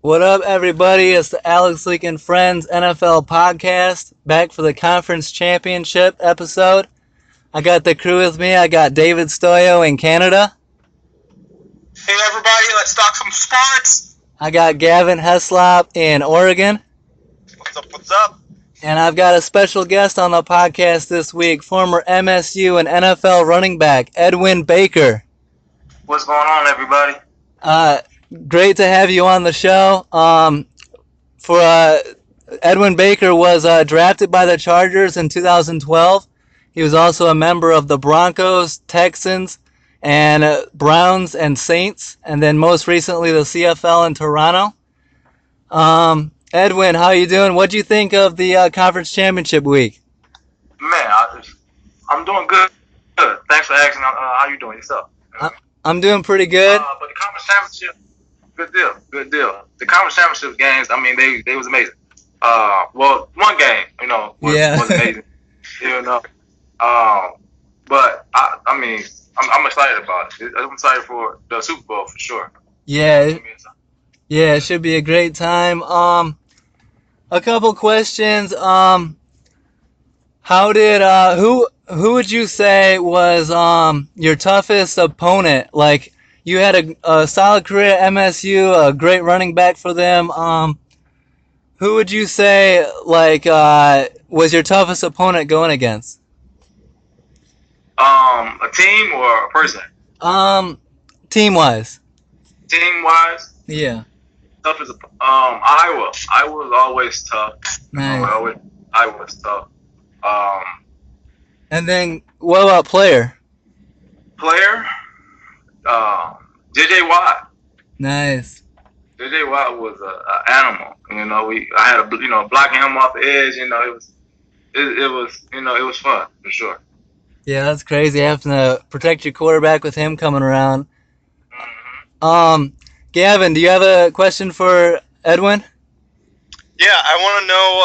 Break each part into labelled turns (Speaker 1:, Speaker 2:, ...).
Speaker 1: What up, everybody? It's the Alex Leak and Friends NFL podcast, back for the conference championship episode. I got the crew with me. I got David Stoyo in Canada.
Speaker 2: Hey, everybody, let's talk some sports.
Speaker 1: I got Gavin Heslop in Oregon.
Speaker 2: What's up?
Speaker 1: And I've got a special guest on the podcast this week, former MSU and NFL running back, Edwin Baker.
Speaker 2: What's going on, everybody?
Speaker 1: Great to have you on the show. Edwin Baker was drafted by the Chargers in 2012. He was also a member of the Broncos, Texans, and Browns and Saints, and then most recently the CFL in Toronto. Edwin, how you doing? What do you think of the conference championship week?
Speaker 2: Man, I'm doing good. Thanks for asking. How you doing yourself?
Speaker 1: I'm doing pretty good.
Speaker 2: But the conference championship, good deal. The conference championship games, I mean, they was amazing. Well, one game, was amazing. But I'm excited about it. I'm excited for the Super Bowl for sure.
Speaker 1: Yeah, it should be a great time. A couple questions. Who would you say was your toughest opponent? Like, you had a solid career at MSU, a great running back for them. Who would you say was your toughest opponent going against?
Speaker 2: A team or a person?
Speaker 1: Team-wise.
Speaker 2: Team-wise?
Speaker 1: Yeah.
Speaker 2: Tough as Iowa. Iowa was always tough.
Speaker 1: Nice.
Speaker 2: Iowa was tough.
Speaker 1: And then what about player?
Speaker 2: J.J. Watt.
Speaker 1: Nice.
Speaker 2: J.J. Watt was an animal. I had blocking him off the edge. It was fun for sure.
Speaker 1: Yeah, that's crazy having to protect your quarterback with him coming around.
Speaker 2: Mm-hmm.
Speaker 1: Gavin, do you have a question for Edwin?
Speaker 3: Yeah, I want to know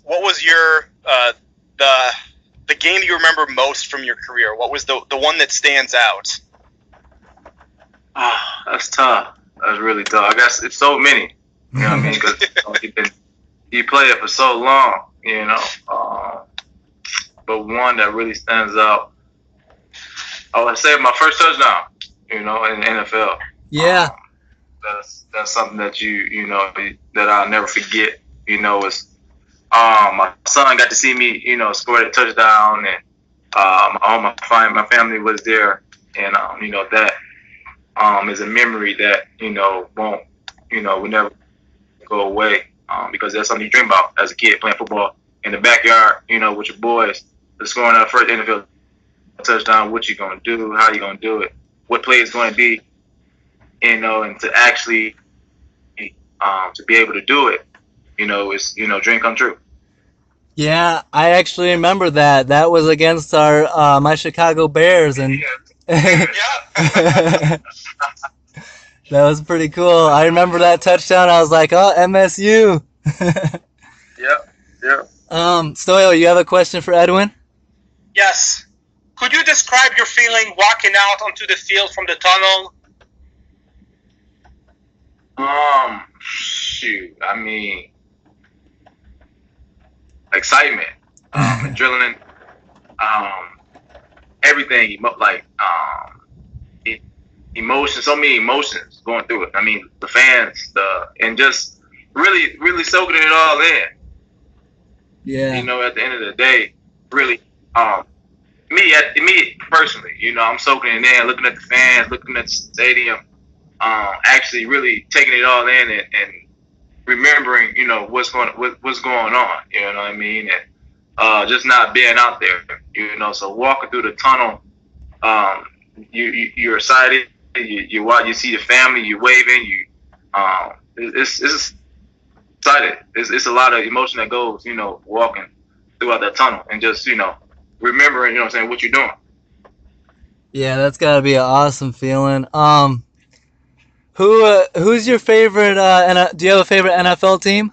Speaker 3: what was your the game you remember most from your career? What was the one that stands out?
Speaker 2: Oh, that's tough. That's really tough. I guess it's so many. You know what I mean? Because you play it for so long. But one that really stands out, I would say my first touchdown. In the NFL.
Speaker 1: Yeah.
Speaker 2: That's something that that I'll never forget. Is my son got to see me, score that touchdown, and all my family was there, and that is a memory that won't will never go away, because that's something you dream about as a kid, playing football in the backyard, with your boys, scoring that first NFL touchdown. What you gonna do? How you gonna do it? What play is going to be? And to actually to be able to do it, is dream come true.
Speaker 1: Yeah, I actually remember that. That was against my Chicago Bears, and that was pretty cool. I remember that touchdown. I was like, oh, MSU.
Speaker 2: Yep.
Speaker 1: Stoyo, you have a question for Edwin?
Speaker 4: Yes. Could you describe your feeling walking out onto the field from the tunnel?
Speaker 2: Shoot. I mean, excitement, adrenaline, everything. Emotions. So many emotions going through it. I mean, the fans, and just really, really soaking it all in.
Speaker 1: Yeah.
Speaker 2: At the end of the day, really, me personally, I'm soaking it in, looking at the fans, looking at the stadium, actually really taking it all in and remembering, what's going on, you know what I mean, and just not being out there, so walking through the tunnel, you're excited, you see the family, you're waving, it's excited. It's a lot of emotion that goes, walking throughout that tunnel and just, remembering, what you're doing.
Speaker 1: Yeah, that's got to be an awesome feeling. Who's your favorite? Do you have a favorite NFL team?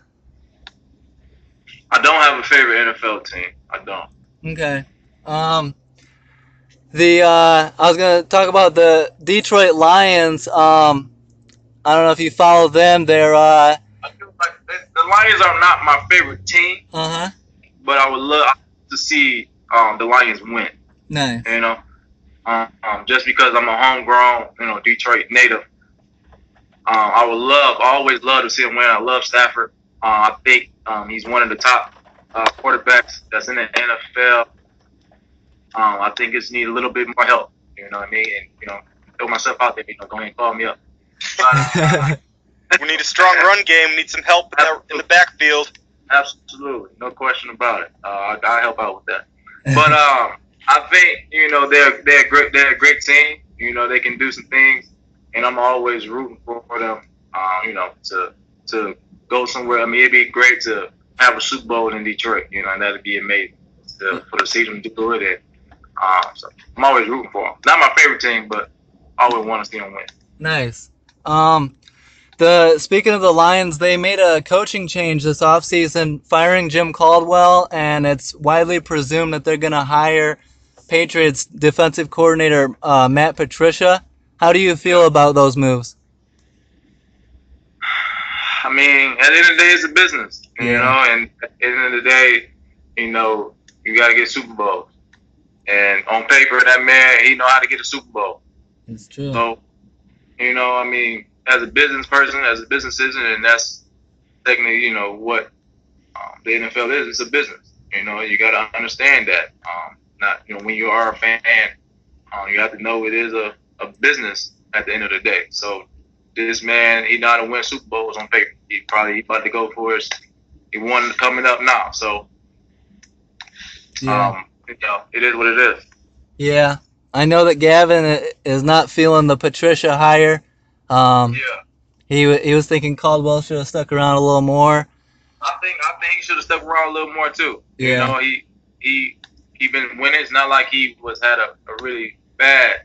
Speaker 2: I don't have a favorite NFL team. I don't.
Speaker 1: Okay. I was gonna talk about the Detroit Lions. I don't know if you follow them. They're
Speaker 2: I feel like the Lions are not my favorite team,
Speaker 1: uh-huh.
Speaker 2: but I would love to see the Lions win.
Speaker 1: Nice.
Speaker 2: You know, just because I'm a homegrown, Detroit native, I always love to see him win. I love Stafford. I think he's one of the top quarterbacks that's in the NFL. I think it's need a little bit more help. You know what I mean? And throw myself out there. Go ahead and call me up. But,
Speaker 3: We need a strong run game. We need some help in the backfield.
Speaker 2: absolutely, no question about it. I'll help out with that. But I think they're a great team. They can do some things, and I'm always rooting for them. To go somewhere. I mean, it'd be great to have a Super Bowl in Detroit. And that'd be amazing for the season to do it. So I'm always rooting for them. Not my favorite team, but I always want to see them win.
Speaker 1: Nice. Speaking of the Lions, they made a coaching change this offseason, firing Jim Caldwell, and it's widely presumed that they're going to hire Patriots defensive coordinator Matt Patricia. How do you feel about those moves?
Speaker 2: I mean, at the end of the day, it's a business,
Speaker 1: Yeah.
Speaker 2: and at the end of the day, you got to get Super Bowls. And on paper, that man, he know how to get a Super Bowl.
Speaker 1: It's true.
Speaker 2: So, I mean, as a business person, as a business citizen, and that's technically, what the NFL is. It's a business. You got to understand that. Not, when you are a fan, you have to know it is a business at the end of the day. So this man, he know how to win Super Bowls on paper. He about to go for his. He won coming up now. So,
Speaker 1: Yeah.
Speaker 2: it is what it is.
Speaker 1: Yeah. I know that Gavin is not feeling the Patricia hire.
Speaker 2: Yeah.
Speaker 1: He was thinking Caldwell should have stuck around a little more.
Speaker 2: I think he should have stuck around a little more too.
Speaker 1: Yeah.
Speaker 2: He been winning. It's not like he had a really bad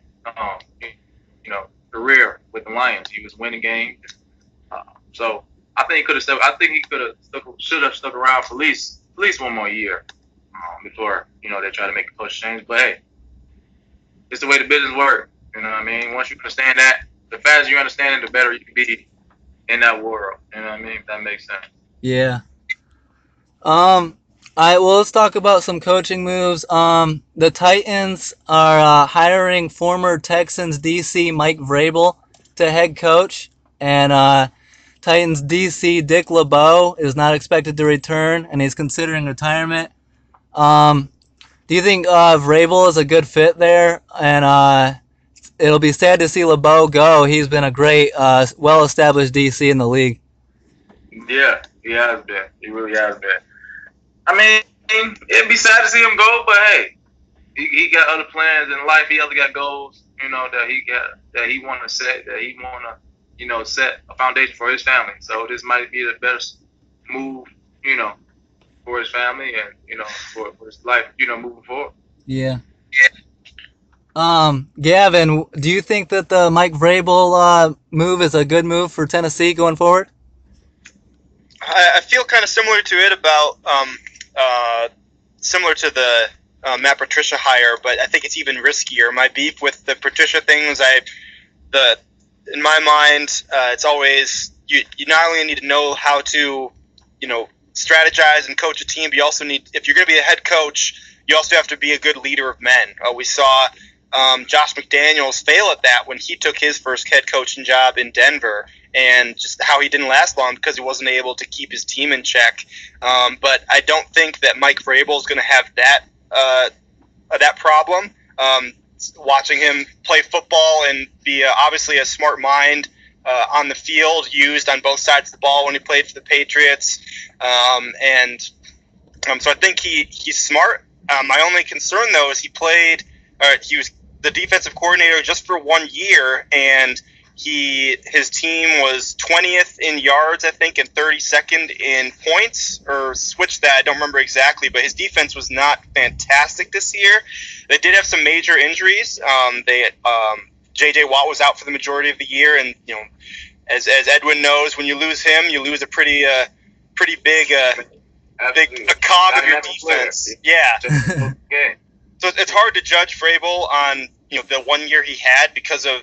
Speaker 2: career with the Lions. He was winning games. So I think he could have stuck. I think he should have stuck around for at least one more year before they try to make a coach change. But hey, it's the way the business works. You know what I mean? Once you understand that, the faster you understand it, the better you can be in that world. You know what I mean? If that makes sense.
Speaker 1: Yeah. Well, let's talk about some coaching moves. The Titans are hiring former Texans DC Mike Vrabel to head coach, and Titans DC Dick LeBeau is not expected to return, and he's considering retirement. Do you think Vrabel is a good fit there? And it'll be sad to see LeBeau go. He's been a great, well-established DC in the league.
Speaker 2: Yeah, he has been. He really has been. I mean, it'd be sad to see him go, but hey, he got other plans in life. He other got goals, that he want to set, that he want to, set a foundation for his family. So this might be the best move, for his family and, for his life, moving forward.
Speaker 1: Yeah. Gavin, do you think that the Mike Vrabel move is a good move for Tennessee going forward?
Speaker 3: I feel kind of similar to it about similar to the Matt Patricia hire, but I think it's even riskier. My beef with the Patricia thing was in my mind, it's always you not only need to know how to strategize and coach a team, but you also need, if you're going to be a head coach, you also have to be a good leader of men. We saw Josh McDaniels fail at that when he took his first head coaching job in Denver, and just how he didn't last long because he wasn't able to keep his team in check. But I don't think that Mike Vrabel is going to have that problem. Watching him play football and be obviously a smart mind on the field, used on both sides of the ball when he played for the Patriots. So I think he's smart. My only concern, though, is he was the defensive coordinator just for 1 year, and his team was 20th in yards, I think, and 32nd in points, or switched that. I don't remember exactly, but his defense was not fantastic this year. They did have some major injuries. J.J. Watt was out for the majority of the year, and as Edwin knows, when you lose him, you lose a pretty big cog of your defense. Yeah.
Speaker 2: Okay.
Speaker 3: So it's hard to judge Vrabel on the 1 year he had because of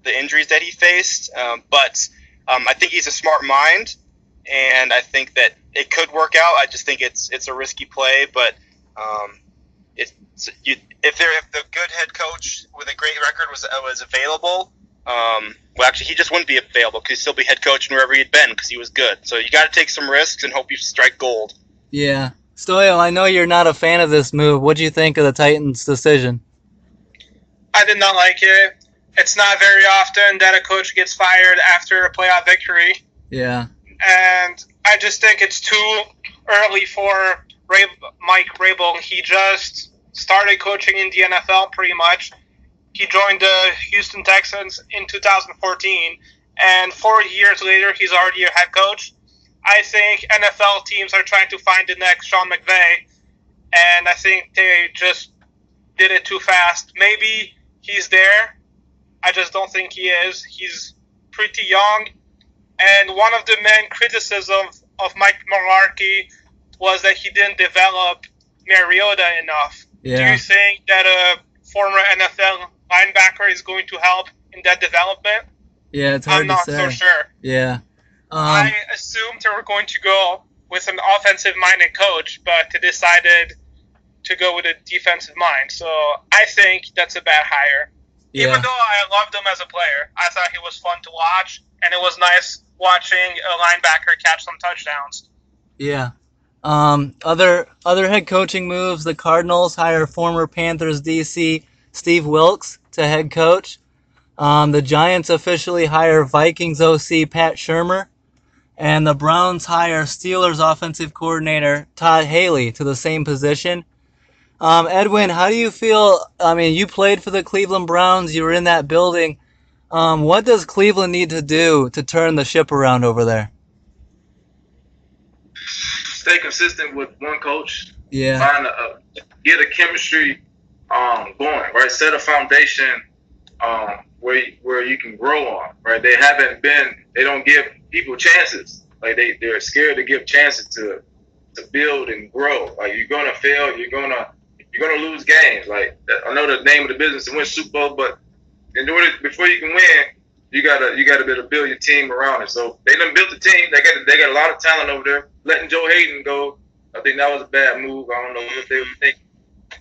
Speaker 3: the injuries that he faced. But I think he's a smart mind, and I think that it could work out. I just think it's a risky play, but if the good head coach with a great record was available, well, actually, he just wouldn't be available because he'd still be head coach wherever he'd been because he was good. So you got to take some risks and hope you strike gold.
Speaker 1: Yeah. Stoyo, I know you're not a fan of this move. What do you think of the Titans' decision?
Speaker 4: I did not like it. It's not very often that a coach gets fired after a playoff victory.
Speaker 1: Yeah.
Speaker 4: And I just think it's too early for Mike Vrabel. He just started coaching in the NFL pretty much. He joined the Houston Texans in 2014, and 4 years later, he's already a head coach. I think NFL teams are trying to find the next Sean McVay, and I think they just did it too fast. Maybe he's there. I just don't think he is. He's pretty young, and one of the main criticisms of Mike Mularkey was that he didn't develop Mariota enough.
Speaker 1: Yeah.
Speaker 4: Do you think that a former NFL linebacker is going to help in that development?
Speaker 1: Yeah, it's hard
Speaker 4: I'm not
Speaker 1: to say.
Speaker 4: so sure.
Speaker 1: Yeah.
Speaker 4: I assumed they were going to go with an offensive-minded coach, but they decided to go with a defensive mind. So I think that's a bad hire.
Speaker 1: Yeah.
Speaker 4: Even though I loved him as a player, I thought he was fun to watch, and it was nice watching a linebacker catch some touchdowns.
Speaker 1: Yeah. Other head coaching moves, the Cardinals hire former Panthers DC Steve Wilkes to head coach. The Giants officially hire Vikings OC Pat Shurmur. And the Browns hire Steelers offensive coordinator Todd Haley to the same position. Edwin, how do you feel? I mean, you played for the Cleveland Browns. You were in that building. What does Cleveland need to do to turn the ship around over there?
Speaker 2: Stay consistent with one coach.
Speaker 1: Yeah.
Speaker 2: Find get a chemistry going, right? Set a foundation where you can grow on, right? They don't give people chances. Like they're scared to give chances to build and grow. Like you're gonna fail, you're gonna lose games. Like I know the name of the business is win Super Bowl, but before you can win, you gotta be able to build your team around it. So they done built the team. They got a lot of talent over there. Letting Joe Hayden go, I think that was a bad move. I don't know what they were thinking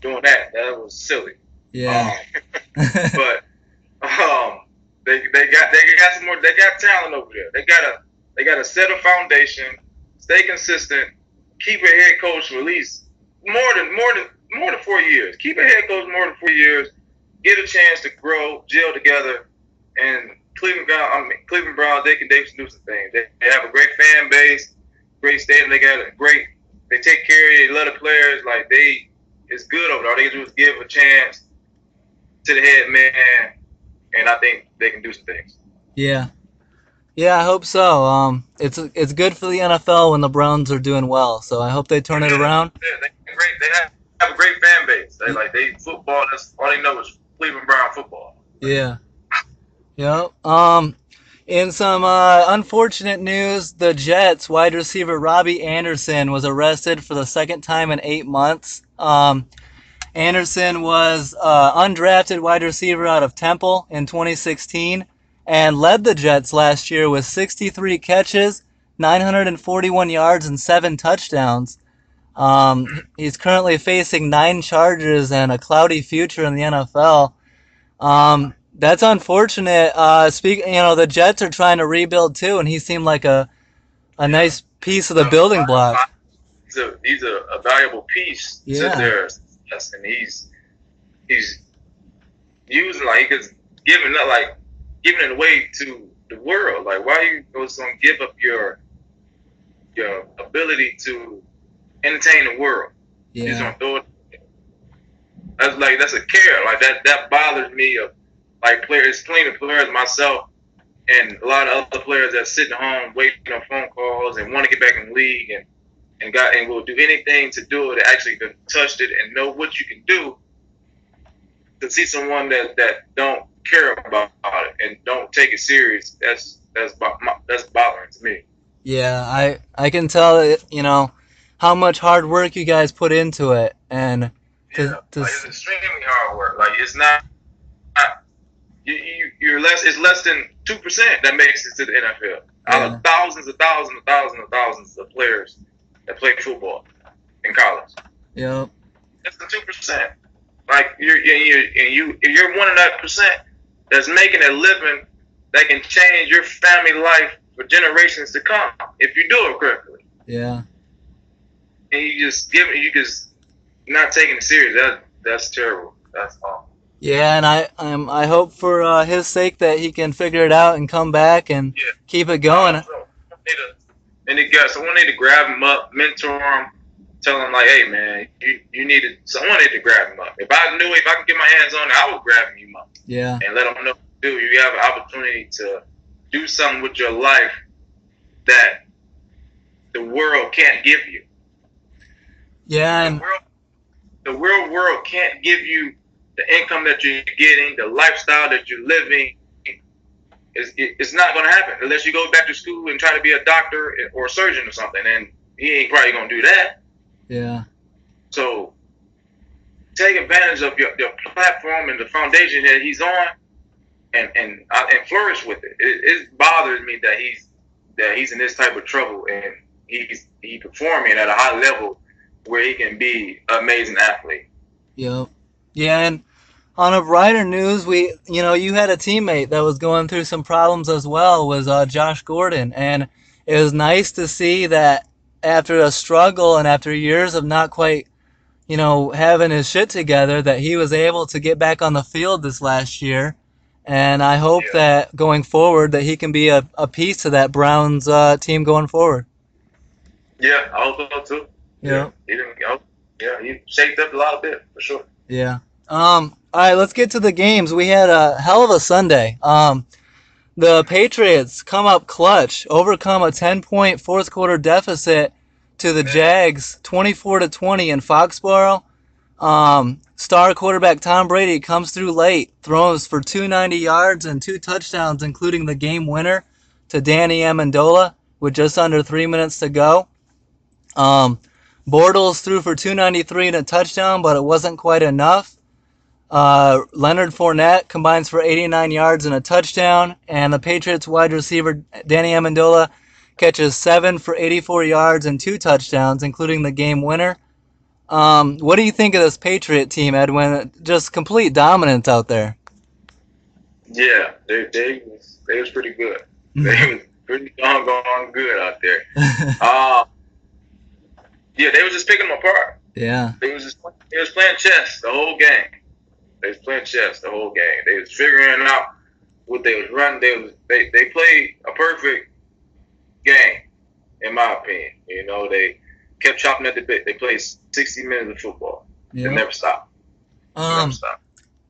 Speaker 2: doing that. That was silly.
Speaker 1: Yeah.
Speaker 2: But they got some more. They got talent over there. They gotta set a foundation, stay consistent, keep a head coach for at least more than 4 years. Keep a head coach more than 4 years. Get a chance to grow, gel together, and Cleveland Browns. They can do some things. They have a great fan base, great stadium. They take care of you. They love the players. Like it's good over there. All they can do is give a chance to the head man, and I think they can do some things.
Speaker 1: Yeah. Yeah, I hope so. It's good for the NFL when the Browns are doing well. So I hope they turn it around.
Speaker 2: Yeah, they're great. They have a great fan base. They football. That's all they know is Cleveland Brown football.
Speaker 1: Yeah. Yep. In some unfortunate news, the Jets wide receiver Robbie Anderson was arrested for the second time in 8 months. Anderson was undrafted wide receiver out of Temple in 2016 and led the Jets last year with 63 catches, 941 yards, and 7 touchdowns. He's currently facing 9 charges and a cloudy future in the NFL. That's unfortunate. The Jets are trying to rebuild too, and he seemed like a nice piece of the building block.
Speaker 2: He's a valuable piece to their success, and he's using he's giving it away to the world. Like, why are you going to give up your ability to entertain the world?
Speaker 1: Yeah.
Speaker 2: He's gonna do it. That's a care. Like that bothers me. Of like players, plenty of players, myself, and a lot of other players that sitting home waiting on phone calls and want to get back in the league and will do anything to do it, actually to touch it and know what you can do. To see someone that don't care about it and don't take it serious, that's bothering to me.
Speaker 1: Yeah, I can tell how much hard work you guys put into it, and
Speaker 2: it's extremely hard work. Like it's not you're less. It's less than 2% that makes it to the NFL. Out of thousands of players that play football in college.
Speaker 1: Yep.
Speaker 2: Less than 2%. Like you're one of that percent that's making a living that can change your family life for generations to come if you do it correctly.
Speaker 1: Yeah.
Speaker 2: And you just not taking it serious. That's terrible. That's awful.
Speaker 1: Yeah, and I hope for his sake that he can figure it out and come back and keep it going.
Speaker 2: And someone need to grab him up, mentor him, tell him like, hey man, someone need to grab him up. If I could get my hands on it, I would grab him up.
Speaker 1: Yeah.
Speaker 2: And let him know, dude, you have an opportunity to do something with your life that the world can't give you.
Speaker 1: Yeah, and
Speaker 2: the real world can't give you the income that you're getting, the lifestyle that you're living. It's not going to happen unless you go back to school and try to be a doctor or a surgeon or something. And he ain't probably going to do that.
Speaker 1: Yeah.
Speaker 2: So take advantage of your platform and the foundation that he's on, and flourish with it. It bothers me that he's in this type of trouble and he's performing at a high level where he can be an amazing athlete.
Speaker 1: Yep. Yeah, and on a brighter news, you had a teammate that was going through some problems as well, was Josh Gordon, and it was nice to see that after a struggle and after years of not quite, having his shit together, that he was able to get back on the field this last year, and I hope that going forward that he can be a piece to that Browns team going forward.
Speaker 2: Yeah, I hope so too.
Speaker 1: Yeah.
Speaker 2: He shaped up a lot of bit for sure.
Speaker 1: Yeah. All right, let's get to the games. We had a hell of a Sunday. The Patriots come up clutch, overcome a 10-point fourth quarter deficit to the Jags, 24-20 in Foxborough. Star quarterback Tom Brady comes through late, throws for 290 yards and 2 touchdowns, including the game winner to Danny Amendola with just under 3 minutes to go. Bortles threw for 293 and a touchdown, but it wasn't quite enough. Leonard Fournette combines for 89 yards and a touchdown, and the Patriots wide receiver Danny Amendola catches 7 for 84 yards and 2 touchdowns, including the game winner. What do you think of this Patriot team, Edwin? Just complete dominance out there.
Speaker 2: Yeah, they was pretty good. They was pretty darn good out there. Yeah, they was just picking them apart.
Speaker 1: Yeah.
Speaker 2: They was playing chess the whole game. They was playing chess the whole game. They was figuring out what they was running. They played a perfect game, in my opinion. They kept chopping at the bit. They played 60 minutes of football. They never stopped. Never stopped.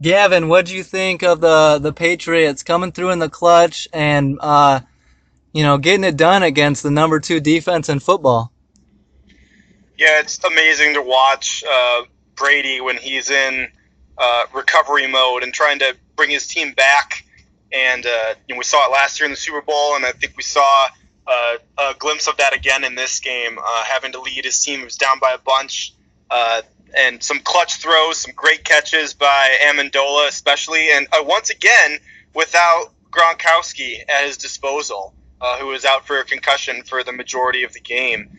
Speaker 1: Gavin, what do you think of the Patriots coming through in the clutch and getting it done against the number 2 defense in football?
Speaker 3: Yeah, it's amazing to watch Brady when he's in recovery mode and trying to bring his team back. And we saw it last year in the Super Bowl, and I think we saw a glimpse of that again in this game, having to lead his team. He was down by a bunch, and some clutch throws, some great catches by Amendola especially, and once again, without Gronkowski at his disposal, who was out for a concussion for the majority of the game.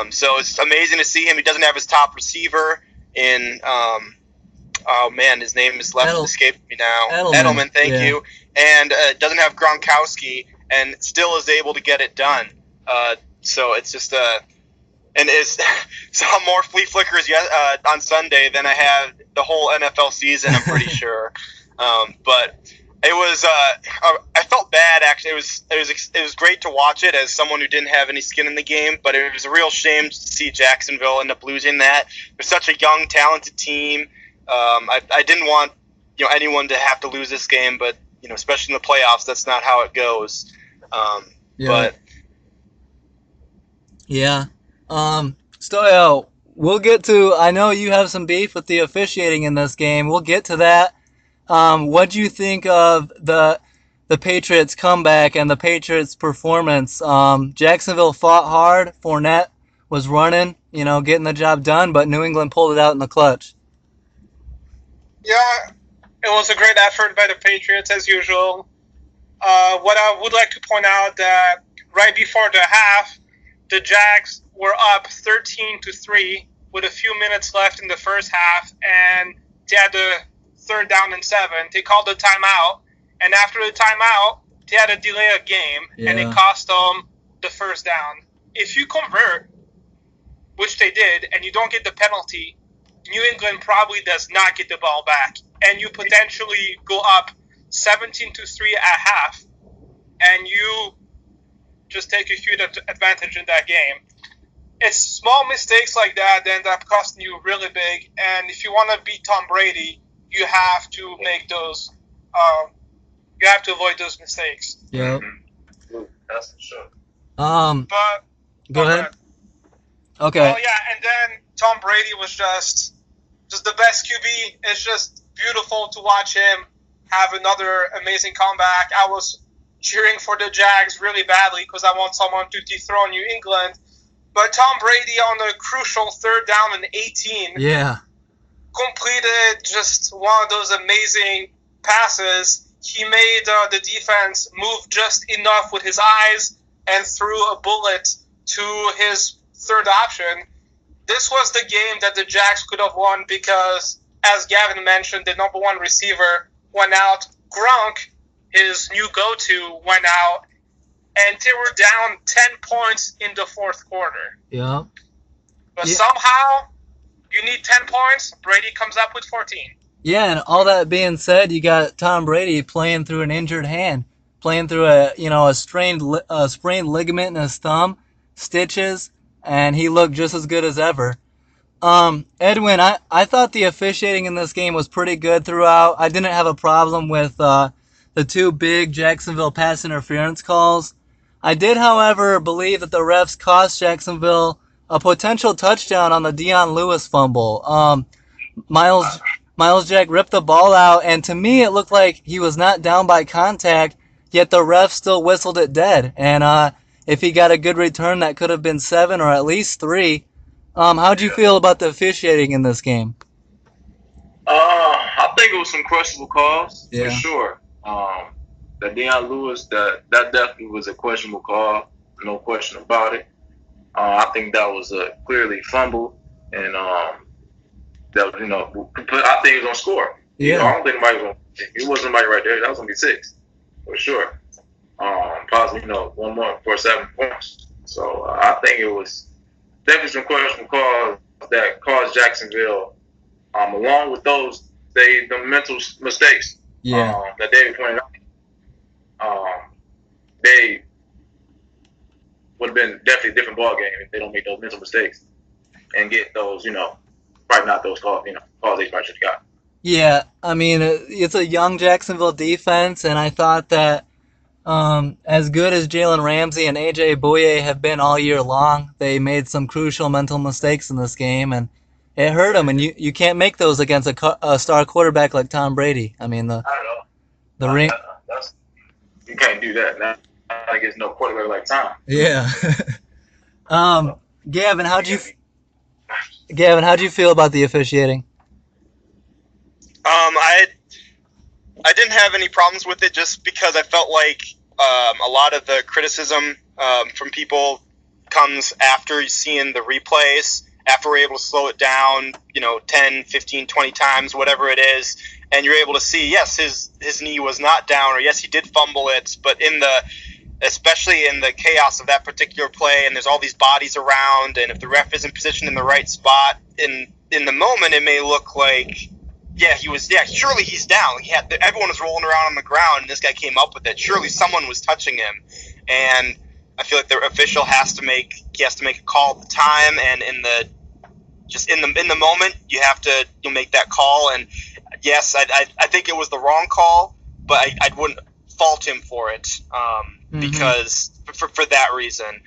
Speaker 3: So it's amazing to see him. He doesn't have his top receiver in oh man, his name is escaped me now. Edelman, thank you. And doesn't have Gronkowski, and still is able to get it done. So it's just and saw more flea flickers on Sunday than I had the whole NFL season, I'm pretty sure. But it was I felt bad actually. It was great to watch it as someone who didn't have any skin in the game, but it was a real shame to see Jacksonville end up losing that. They're such a young, talented team. I didn't want anyone to have to lose this game, but especially in the playoffs, that's not how it goes. But
Speaker 1: yeah, Stoyo, we'll get to. I know you have some beef with the officiating in this game. We'll get to that. What do you think of the Patriots comeback and the Patriots performance? Jacksonville fought hard. Fournette was running, getting the job done, but New England pulled it out in the clutch.
Speaker 4: Yeah, It was a great effort by the Patriots as usual. What I would like to point out that right before the half, the Jags were up 13-3 with a few minutes left in the first half, and they had the 3rd down and 7. They called the timeout, and after the timeout, they had to delay a game, and it cost them the 1st down. If you convert, which they did, and you don't get the penalty, New England probably does not get the ball back, and you potentially go up 17-3 at half, and you just take a huge advantage in that game. It's small mistakes like that that end up costing you really big, and if you want to beat Tom Brady, you have to make those. You have to avoid those mistakes.
Speaker 1: Yep.
Speaker 2: That's for sure.
Speaker 4: But
Speaker 1: Go ahead. Okay.
Speaker 4: Well, yeah, and then Tom Brady was just the best QB. It's just beautiful to watch him have another amazing comeback. I was cheering for the Jags really badly because I want someone to dethrone New England. But Tom Brady on the crucial 3rd down and 18 completed just one of those amazing passes. He made the defense move just enough with his eyes and threw a bullet to his 3rd option. This was the game that the Jags could have won because, as Gavin mentioned, the number 1 receiver went out. Gronk, his new go-to, went out, and they were down 10 points in the 4th quarter.
Speaker 1: Yeah.
Speaker 4: But somehow, you need 10 points, Brady comes up with 14.
Speaker 1: Yeah, and all that being said, you got Tom Brady playing through an injured hand, playing through a sprained ligament in his thumb, stitches, and he looked just as good as ever. Edwin, I thought the officiating in this game was pretty good throughout. I didn't have a problem with the 2 big Jacksonville pass interference calls. I did, however, believe that the refs cost Jacksonville a potential touchdown on the Dion Lewis fumble. Miles Jack ripped the ball out, and to me it looked like he was not down by contact, yet the ref still whistled it dead. And if he got a good return, that could have been 7 or at least 3. How'd you feel about the officiating in this game?
Speaker 2: I think it was some questionable calls
Speaker 1: Yeah.
Speaker 2: for sure. The Deion Lewis, that definitely was a questionable call, no question about it. I think that was a clearly fumble, and that I think he was gonna score.
Speaker 1: Yeah.
Speaker 2: I don't think anybody was gonna. It wasn't anybody right there. That was gonna be 6 for sure. Possibly 1 more for 7 points. So I think it was definitely some questionable calls that caused Jacksonville, along with those the mental mistakes that David pointed out. They would have been definitely a different ball game if they don't make those mental mistakes and get those, probably not those calls, calls they probably should have got.
Speaker 1: Yeah, I mean, it's a young Jacksonville defense, and I thought that as good as Jalen Ramsey and A.J. Bouye have been all year long, they made some crucial mental mistakes in this game, and it hurt them. And you can't make those against a star quarterback like Tom Brady. I mean,
Speaker 2: I don't know. You can't do that. Now, I guess no quarterback like Tom.
Speaker 1: Yeah. Gavin, how'd you feel about the officiating?
Speaker 3: I didn't have any problems with it just because I felt like a lot of the criticism from people comes after seeing the replays, after we're able to slow it down, 10, 15, 20 times, whatever it is, and you're able to see, yes, his knee was not down, or yes, he did fumble it, but especially in the chaos of that particular play, and there's all these bodies around, and if the ref isn't positioned in the right spot, in the moment, it may look like, surely he's down. Everyone was rolling around on the ground, and this guy came up with it. Surely someone was touching him, and I feel like the official has to make a call at the time, and in the moment, you have to make that call. And yes, I think it was the wrong call, but I wouldn't fault him for it because for that reason,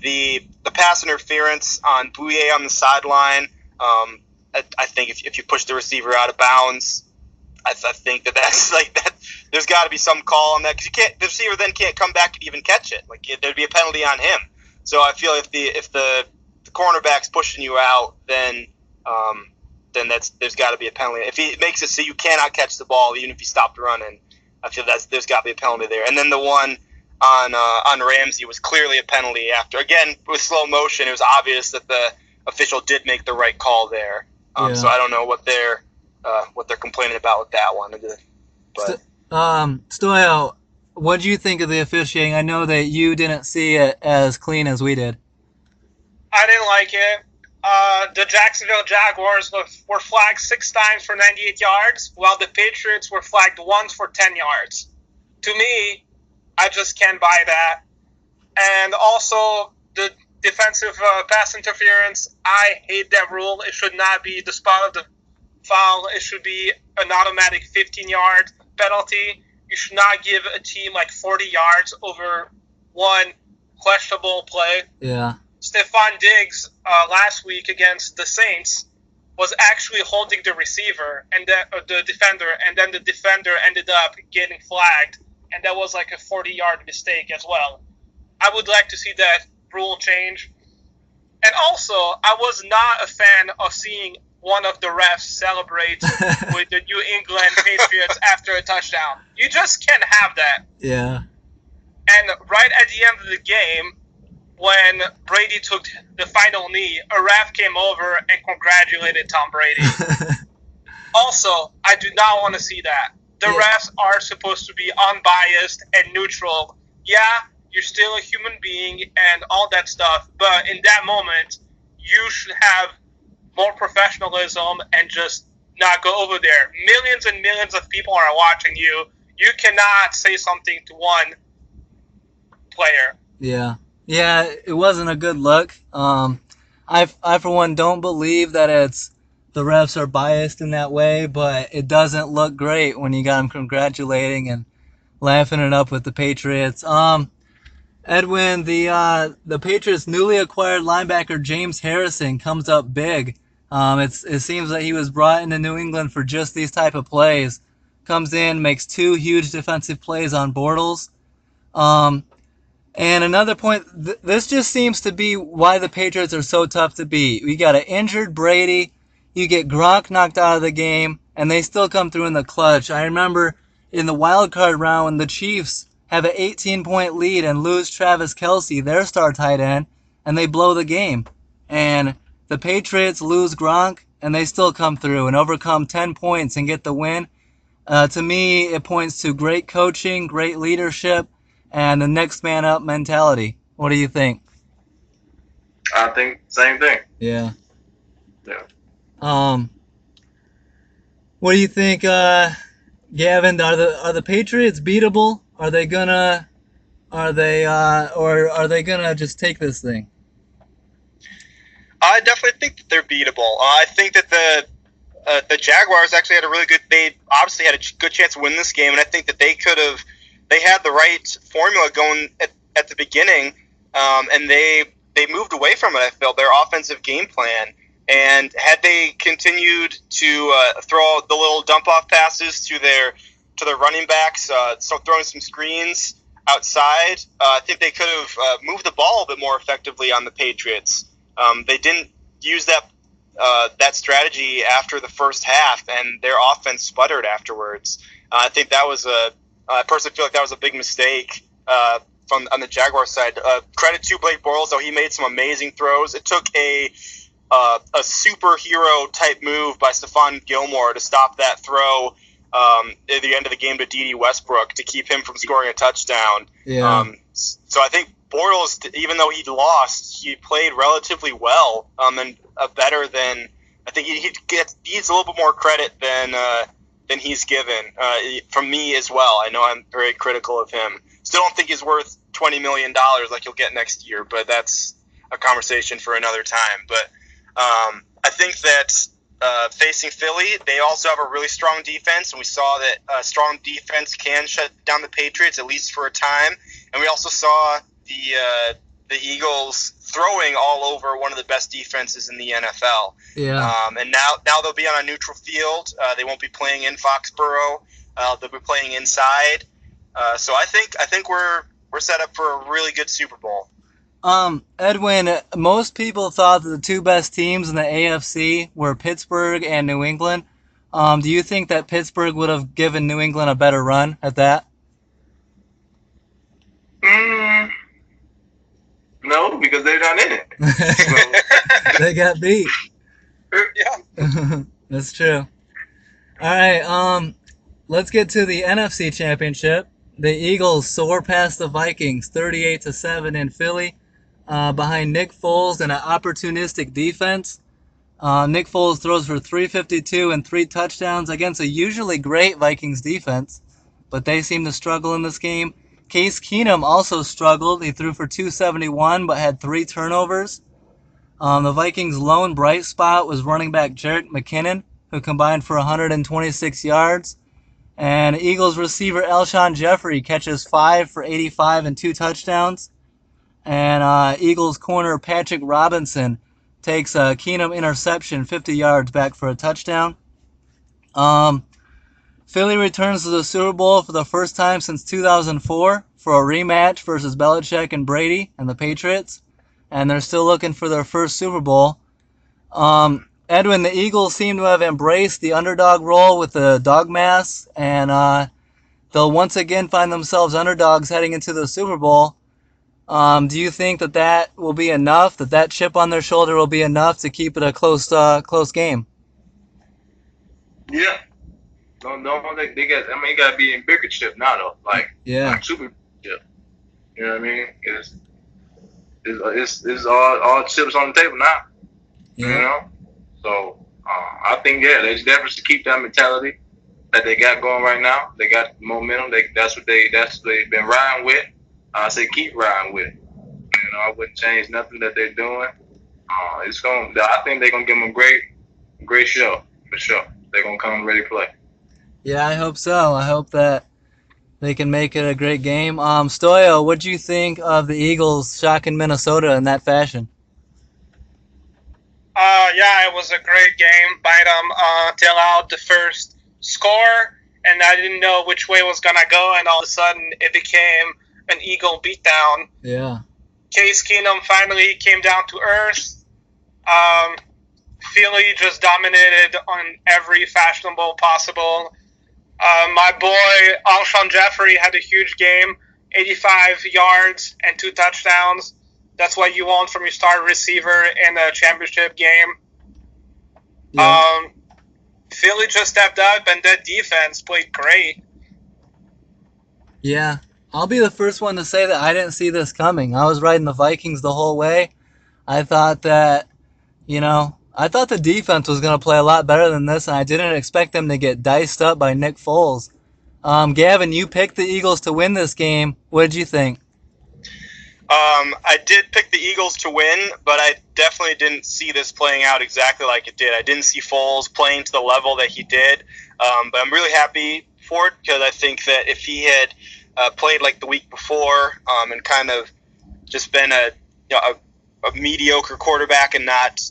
Speaker 3: the pass interference on Bouye on the sideline. I think if you push the receiver out of bounds, I think that's like that. There's got to be some call on that because the receiver then can't come back and even catch it. Like there'd be a penalty on him. So I feel if the cornerback's pushing you out, then then there's got to be a penalty. If he makes it so you cannot catch the ball even if you stopped running, I feel there's got to be a penalty there. And then the one on Ramsey was clearly a penalty after. Again, with slow motion, it was obvious that the official did make the right call there. So I don't know what they're complaining about with that one. But
Speaker 1: Stoyo, what do you think of the officiating? I know that you didn't see it as clean as we did.
Speaker 4: I didn't like it. The Jacksonville Jaguars were flagged 6 times for 98 yards, while the Patriots were flagged once for 10 yards. To me, I just can't buy that. And also, the defensive pass interference, I hate that rule. It should not be the spot of the foul. It should be an automatic 15-yard penalty. You should not give a team like 40 yards over one questionable play.
Speaker 1: Yeah.
Speaker 4: Stephon Diggs last week against the Saints was actually holding the receiver and the defender, and then the defender ended up getting flagged, and that was like a 40-yard mistake as well. I would like to see that rule change. And also, I was not a fan of seeing one of the refs celebrate with the New England Patriots after a touchdown. You just can't have that.
Speaker 1: Yeah.
Speaker 4: And right at the end of the game, when Brady took the final knee, a ref came over and congratulated Tom Brady. Also, I do not want to see that. The refs are supposed to be unbiased and neutral. Yeah, you're still a human being and all that stuff, but in that moment, you should have more professionalism and just not go over there. Millions and millions of people are watching you. You cannot say something to one player.
Speaker 1: Yeah. Yeah, it wasn't a good look. I for one don't believe that the refs are biased in that way, but it doesn't look great when you got them congratulating and laughing it up with the Patriots. Edwin, the Patriots' newly acquired linebacker James Harrison comes up big. It seems that he was brought into New England for just these type of plays. Comes in, makes 2 huge defensive plays on Bortles. And another point, this just seems to be why the Patriots are so tough to beat. You got an injured Brady, you get Gronk knocked out of the game, and they still come through in the clutch. I remember in the wild card round when the Chiefs have an 18-point lead and lose Travis Kelce, their star tight end, and they blow the game. And the Patriots lose Gronk, and they still come through and overcome 10 points and get the win. To me, it points to great coaching, great leadership, and the next man up mentality. What do you think?
Speaker 2: I think same thing.
Speaker 1: Yeah.
Speaker 2: Yeah.
Speaker 1: What do you think, Gavin? Are the Patriots beatable? Are they gonna just take this thing?
Speaker 3: I definitely think that they're beatable. I think that the Jaguars actually had a really good. They obviously had a good chance to win this game, and I think that they had the right formula going at the beginning, and they moved away from it. I felt their offensive game plan, and had they continued to throw the little dump off passes to their running backs, so throwing some screens outside, I think they could have moved the ball a bit more effectively on the Patriots. They didn't use that strategy after the first half, and their offense sputtered afterwards. I think that was I personally feel like that was a big mistake on the Jaguars side. Credit to Blake Bortles, though, he made some amazing throws. It took a superhero type move by Stephon Gilmore to stop that throw at the end of the game to D.D. Westbrook to keep him from scoring a touchdown.
Speaker 1: Yeah.
Speaker 3: So I think Bortles, even though he lost, he played relatively well and better than I think he needs a little bit more credit than he's given from me as well. I know I'm very critical of him. Still don't think he's worth $20 million like he'll get next year, but that's a conversation for another time. But I think that facing Philly, they also have a really strong defense, and we saw that strong defense can shut down the Patriots, at least for a time. And we also saw the Eagles throwing all over one of the best defenses in the NFL.
Speaker 1: Yeah.
Speaker 3: And now they'll be on a neutral field. They won't be playing in Foxborough. They'll be playing inside. So I think we're set up for a really good Super Bowl.
Speaker 1: Edwin, most people thought that the two best teams in the AFC were Pittsburgh and New England. Do you think that Pittsburgh would have given New England a better run at that?
Speaker 2: No, because they're not in it.
Speaker 1: They got beat.
Speaker 4: Yeah.
Speaker 1: That's true. All right, let's get to the NFC Championship. The Eagles soar past the Vikings 38-7 in Philly, behind Nick Foles and an opportunistic defense. Nick Foles throws for 352 and 3 touchdowns against a usually great Vikings defense, but they seem to struggle in this game. Case Keenum also struggled. He threw for 271 but had 3 turnovers. The Vikings' lone bright spot was running back Jerick McKinnon, who combined for 126 yards. And Eagles receiver Alshon Jeffrey catches 5 for 85 and 2 touchdowns. And Eagles corner Patrick Robinson takes a Keenum interception, 50 yards back for a touchdown. Philly returns to the Super Bowl for the first time since 2004 for a rematch versus Belichick and Brady and the Patriots. And they're still looking for their first Super Bowl. Edwin, the Eagles seem to have embraced the underdog role with the dog mask, and they'll once again find themselves underdogs heading into the Super Bowl. Do you think that will be enough, that chip on their shoulder will be enough to keep it a close game?
Speaker 2: Yeah. Don't they got? I mean, it got to be in bigger chip now though, like super chip. You know what I mean? It's all chips on the table now.
Speaker 1: Yeah.
Speaker 2: You know, so I think they definitely should keep that mentality that they got going right now. They got momentum. That's what they've been riding with. I say keep riding with. You know, I wouldn't change nothing that they're doing. I think they're gonna give them a great show for sure. They're gonna come ready to play.
Speaker 1: Yeah, I hope so. I hope that they can make it a great game. Stoyo, what do you think of the Eagles shocking Minnesota in that fashion?
Speaker 4: Yeah, it was a great game by them till out the first score, and I didn't know which way it was gonna go, and all of a sudden it became an Eagle beatdown.
Speaker 1: Yeah.
Speaker 4: Case Keenum finally came down to earth. Philly just dominated on every fashionable possible. My boy Alshon Jeffrey had a huge game, 85 yards and 2 touchdowns. That's what you want from your star receiver in a championship game.
Speaker 1: Yeah.
Speaker 4: Philly just stepped up, and that defense played great.
Speaker 1: Yeah. I'll be the first one to say that I didn't see this coming. I was riding the Vikings the whole way. I thought that, I thought the defense was going to play a lot better than this, and I didn't expect them to get diced up by Nick Foles. Gavin, you picked the Eagles to win this game. What did you think?
Speaker 3: I did pick the Eagles to win, but I definitely didn't see this playing out exactly like it did. I didn't see Foles playing to the level that he did, but I'm really happy for it because I think that if he had played like the week before and kind of just been a mediocre quarterback and not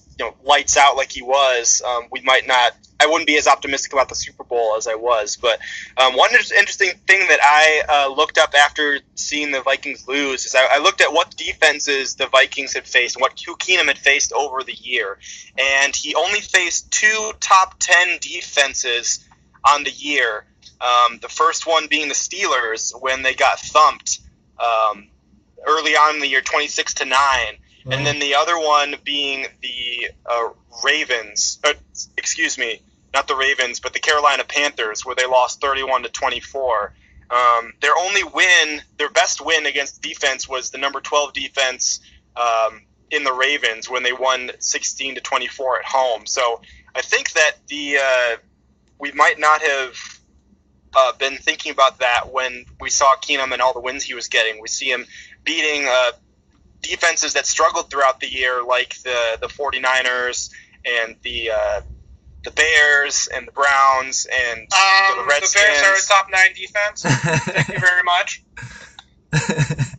Speaker 3: lights out like he was, we might not. I wouldn't be as optimistic about the Super Bowl as I was. But one interesting thing that I looked up after seeing the Vikings lose is I looked at what defenses the Vikings had faced and who Keenum had faced over the year. And he only faced 2 top 10 defenses on the year. The first one being the Steelers when they got thumped early on in the year, 26-9. And then the other one being the Ravens. Not the Ravens, but the Carolina Panthers, where they lost 31-24. Their best win against defense was the number 12 defense in the Ravens when they won 16-24 at home. So I think that we might not have been thinking about that when we saw Keenum and all the wins he was getting. We see him beating defenses that struggled throughout the year, like the 49ers and the Bears and the Browns and the Redskins.
Speaker 4: The Bears are a top 9 defense. Thank you very much.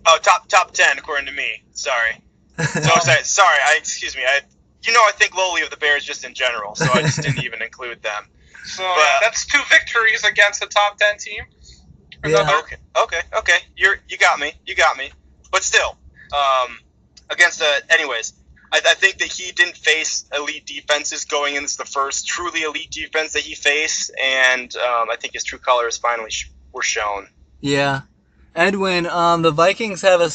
Speaker 3: Oh, top 10 according to me. Sorry. Excuse me. I think lowly of the Bears just in general, so I just didn't even include them.
Speaker 4: So that's 2 victories against a top 10 team.
Speaker 3: Yeah. Okay. You got me. But still, against anyways. I think that he didn't face elite defenses going in. This is the first truly elite defense that he faced, and I think his true colors finally were shown.
Speaker 1: Yeah. Edwin, the Vikings have a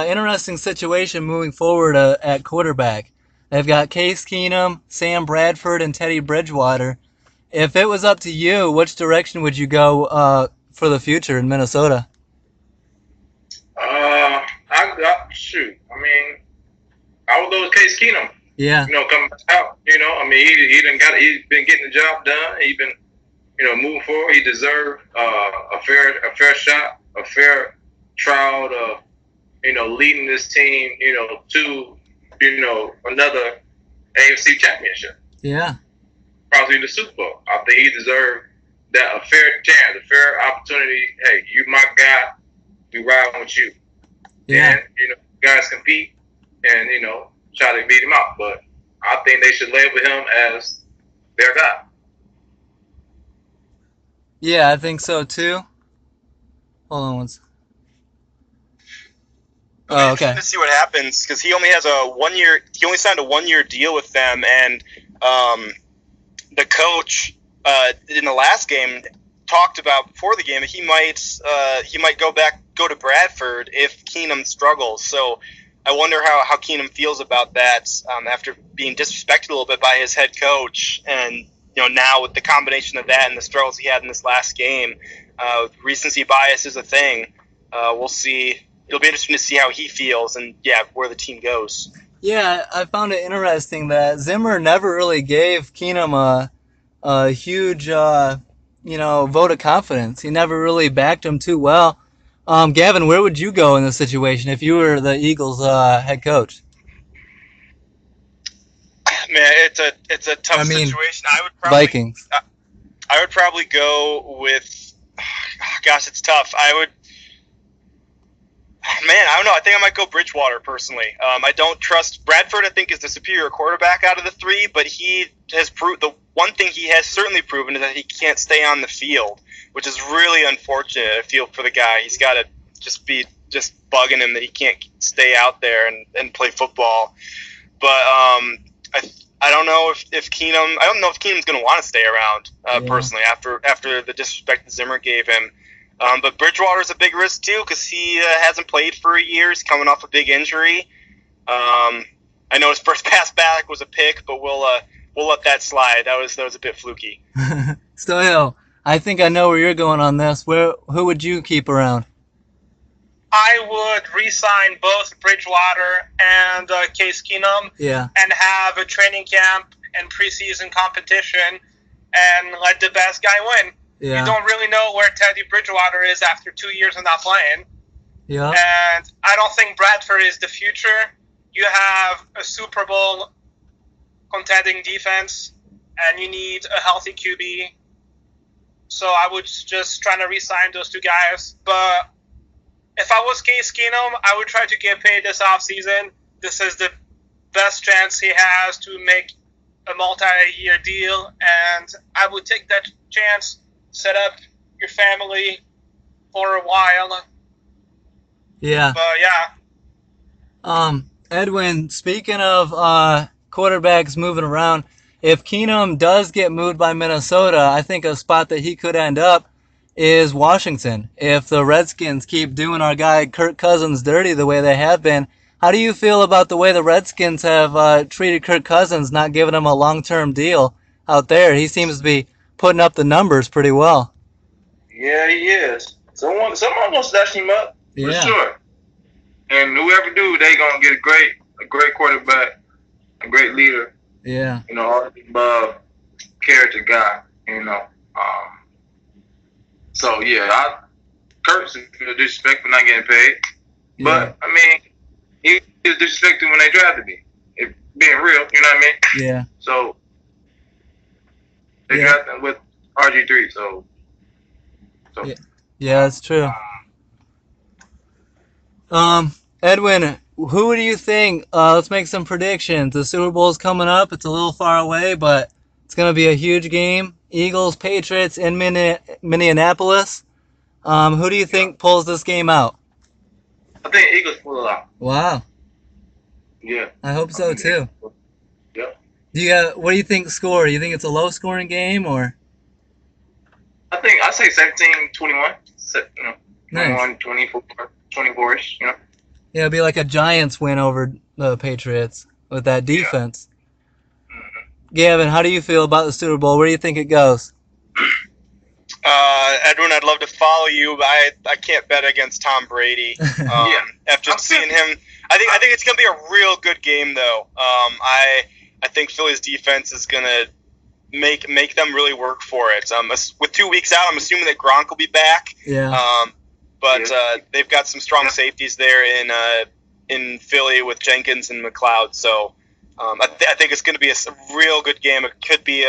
Speaker 1: interesting situation moving forward at quarterback. They've got Case Keenum, Sam Bradford, and Teddy Bridgewater. If it was up to you, which direction would you go for the future in Minnesota?
Speaker 2: Shoot. I mean, I would go with Case Keenum.
Speaker 1: Yeah.
Speaker 2: Coming out. I mean, he's been getting the job done. He's been, moving forward. He deserved a fair shot, a fair trial of, leading this team, to, another AFC championship.
Speaker 1: Yeah.
Speaker 2: Probably the Super Bowl. I think he deserved that, a fair chance, a fair opportunity. Hey, you my guy. We riding with you.
Speaker 1: Yeah.
Speaker 2: And, guys compete and, try to beat him out. But I think they should label him as their guy.
Speaker 1: Yeah, I think so too. Hold on one second. Oh, okay.
Speaker 3: To see what happens, because he only has he only signed a 1-year deal with them, and the coach in the last game talked about before the game that he might go to Bradford if Keenum struggles. So I wonder how Keenum feels about that after being disrespected a little bit by his head coach, and now with the combination of that and the struggles he had in this last game, recency bias is a thing. We'll see. It'll be interesting to see how he feels and where the team goes.
Speaker 1: Yeah, I found it interesting that Zimmer never really gave Keenum a huge vote of confidence. He never really backed him too well. Gavin, where would you go in this situation if you were the Eagles head coach?
Speaker 3: Man, it's a tough situation. I would probably
Speaker 1: Vikings.
Speaker 3: I would probably go with. Gosh, it's tough. I don't know. I think I might go Bridgewater personally. I don't trust Bradford. I think is the superior quarterback out of the three, but he has proved the one thing he has certainly proven is that he can't stay on the field, which is really unfortunate. I feel for the guy. He's got to just be bugging him that he can't stay out there and play football. But I don't know if Keenum. I don't know if Keenum's going to want to stay around personally after the disrespect that Zimmer gave him. But Bridgewater's a big risk too because he hasn't played for a year. He's coming off a big injury. I know his first pass back was a pick, but we'll let that slide. That was a bit fluky.
Speaker 1: Stoyo, I think I know where you're going on this. Who would you keep around?
Speaker 4: I would re-sign both Bridgewater and Case Keenum.
Speaker 1: Yeah.
Speaker 4: And have a training camp and preseason competition and let the best guy win.
Speaker 1: Yeah.
Speaker 4: You don't really know where Teddy Bridgewater is after 2 years of not playing.
Speaker 1: Yeah.
Speaker 4: And I don't think Bradford is the future. You have a Super Bowl contending defense, and you need a healthy QB. So I would just try to re-sign those two guys. But if I was Case Keenum, I would try to get paid this offseason. This is the best chance he has to make a multi-year deal, and I would take that chance. Set up your family for a while.
Speaker 1: Yeah.
Speaker 4: But
Speaker 1: Edwin, speaking of quarterbacks moving around, if Keenum does get moved by Minnesota, I think a spot that he could end up is Washington. If the Redskins keep doing our guy Kirk Cousins dirty the way they have been, how do you feel about the way the Redskins have treated Kirk Cousins, not giving him a long-term deal out there? He seems to be putting up the numbers pretty well.
Speaker 2: Yeah, he is. Someone gonna stash him up for sure. And whoever do, they gonna get a great quarterback, a great leader.
Speaker 1: Yeah.
Speaker 2: All the above character guy. So yeah, Kurt's disrespect for not getting paid.
Speaker 1: Yeah.
Speaker 2: But I mean, he was disrespected when they drafted me. If being real, you know what I mean?
Speaker 1: Yeah.
Speaker 2: So they drafted him with RG3. So
Speaker 1: yeah, that's true. Edwin, who do you think? Let's make some predictions. The Super Bowl's coming up. It's a little far away, but it's going to be a huge game. Eagles, Patriots in Minneapolis. Who do you think pulls this game out?
Speaker 2: I think Eagles pull it out.
Speaker 1: Wow.
Speaker 2: Yeah.
Speaker 1: I hope so too.
Speaker 2: Yeah.
Speaker 1: What do you think score? Do you think it's a low scoring game or?
Speaker 2: I say 17-21. You know,
Speaker 1: Nice.
Speaker 2: 21, 24, 24-ish, you know.
Speaker 1: Yeah, it'd be like a Giants win over the Patriots with that defense.
Speaker 2: Yeah. Mm-hmm.
Speaker 1: Gavin, how do you feel about the Super Bowl? Where do you think it goes?
Speaker 3: Edwin, I'd love to follow you, but I can't bet against Tom Brady. After seeing him, I think it's gonna be a real good game though. I think Philly's defense is gonna make them really work for it. With 2 weeks out, I'm assuming that Gronk will be back.
Speaker 1: Yeah.
Speaker 3: But they've got some strong safeties there in Philly with Jenkins and McLeod. So I think it's going to be a real good game. It could be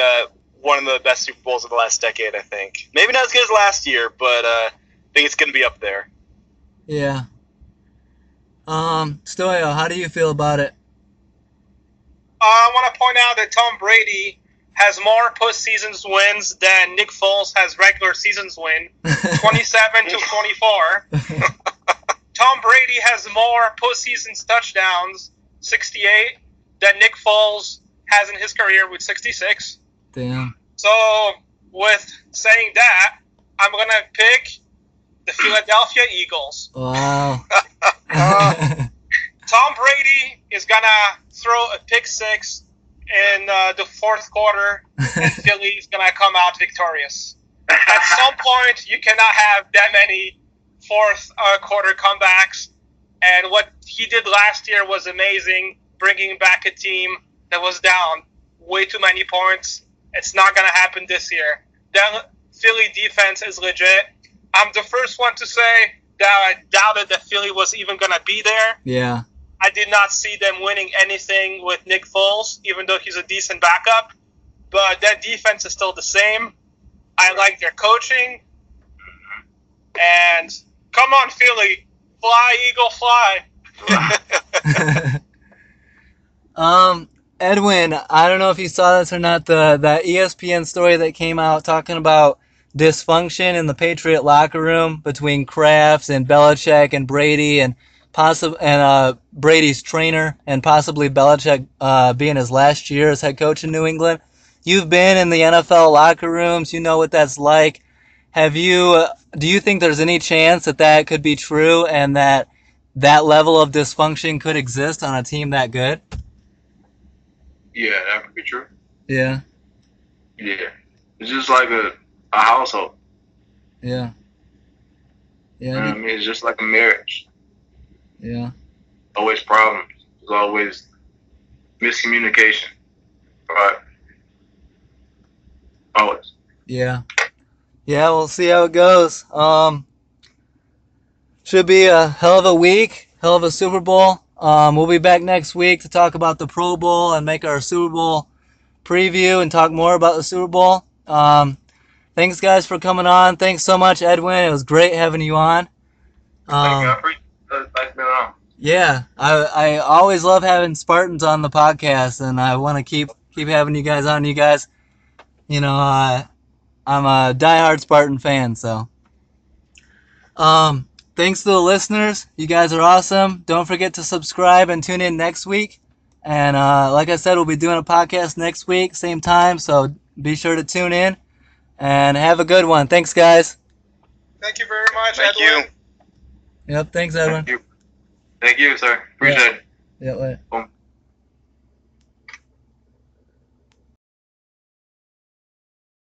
Speaker 3: one of the best Super Bowls of the last decade, I think. Maybe not as good as last year, but I think it's going to be up there.
Speaker 1: Yeah. Stoyo, how do you feel about it?
Speaker 4: I want to point out that Tom Brady has more postseason wins than Nick Foles has regular seasons win, 27 to 24. Tom Brady has more postseason touchdowns, 68, than Nick Foles has in his career with 66.
Speaker 1: Damn.
Speaker 4: So, with saying that, I'm going to pick the Philadelphia Eagles.
Speaker 1: Wow.
Speaker 4: Tom Brady is going to throw a pick six in the fourth quarter, and Philly is going to come out victorious. At some point, you cannot have that many fourth quarter comebacks, and what he did last year was amazing, bringing back a team that was down way too many points. It's not going to happen this year. The Philly defense is legit. I'm the first one to say that I doubted that Philly was even going to be there.
Speaker 1: Yeah.
Speaker 4: I did not see them winning anything with Nick Foles, even though he's a decent backup. But that defense is still the same. I like their coaching. And come on, Philly. Fly, Eagle, fly.
Speaker 1: Edwin, I don't know if you saw this or not, that ESPN story that came out talking about dysfunction in the Patriot locker room between Kraft and Belichick and Brady and Brady's trainer and possibly Belichick being his last year as head coach in New England. You've been in the NFL locker rooms. You know what that's like. Do you think there's any chance that could be true and that level of dysfunction could exist on a team that good?
Speaker 2: Yeah, that could be true.
Speaker 1: Yeah.
Speaker 2: Yeah. It's just like a household.
Speaker 1: Yeah. Yeah.
Speaker 2: I mean, it's just like a marriage.
Speaker 1: Yeah.
Speaker 2: Always problems. There's always miscommunication. Right. Always.
Speaker 1: Yeah. Yeah, we'll see how it goes. Should be a hell of a week, hell of a Super Bowl. We'll be back next week to talk about the Pro Bowl and make our Super Bowl preview and talk more about the Super Bowl. Thanks, guys, for coming on. Thanks so much, Edwin. It was great having you on.
Speaker 2: Thank you. I appreciate it. Nice being on.
Speaker 1: Yeah, I always love having Spartans on the podcast, and I want to keep having you guys on. You guys, you know, I'm a diehard Spartan fan, so. Thanks to the listeners. You guys are awesome. Don't forget to subscribe and tune in next week. And like I said, we'll be doing a podcast next week, same time, so be sure to tune in. And have a good one. Thanks, guys.
Speaker 4: Thank you very much,
Speaker 3: Thank
Speaker 4: Edwin.
Speaker 3: you.
Speaker 1: Yep, thanks, Edwin.
Speaker 2: Thank you, sir. Appreciate it.
Speaker 1: Yeah, later.
Speaker 2: Boom.